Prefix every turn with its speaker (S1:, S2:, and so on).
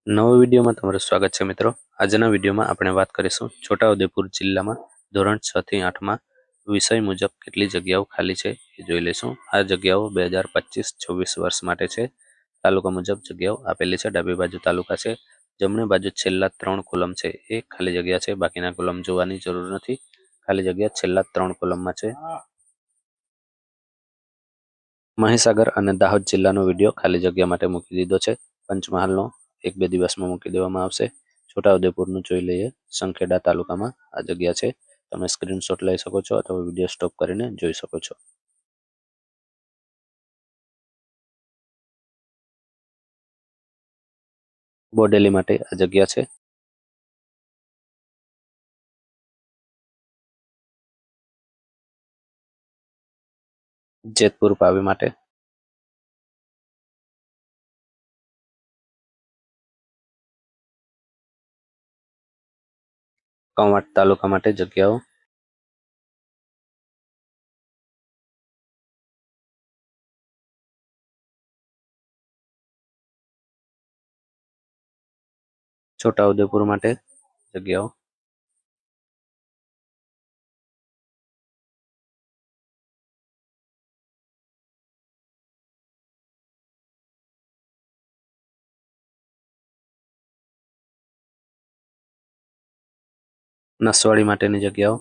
S1: નવા વિડીયોમાં તમારું સ્વાગત છે મિત્રો। આજના વિડીયોમાં આપણે વાત કરીશું છોટાઉદેપુર જિલ્લામાં ધોરણ 6 થી 8માં વિષય મુજબ કેટલી જગ્યાઓ ખાલી છે એ જોઈ લઈશું। આ જગ્યાઓ 2025-26 વર્ષ માટે છે। તાલુકા મુજબ જગ્યાઓ આપેલી છે। ડાબી બાજુ તાલુકા છે, જમણી બાજુ છેલ્લા 3 કોલમ છે એ ખાલી જગ્યા છે, બાકીના કોલમ જોવાની જરૂર નથી। ખાલી જગ્યા છેલ્લા 3 કોલમમાં છે। મહીસાગર અને દાહોદ જિલ્લાનો વિડીયો ખાલી જગ્યા માટે મૂકી દીધો છે। પંચમહાલનો 1-2 દિવસમાં મૂકી દેવામાં આવશે। છોટાઉદેપુરનું જોઈ લઈએ। સંખેડા તાલુકામાં આ જગ્યા છે, તમે સ્ક્રીનશોટ લઈ શકો છો અથવા વિડીયો સ્ટોપ કરીને જોઈ શકો છો। બોડેલી માટે આ જગ્યા છે। જેતપુર પાવી માટે, કવાંટ તાલુકા માટે જગ્યાઓ, છોટાઉદેપુર માટે જગ્યાઓ, નસવાડી માટેની જગ્યાઓ,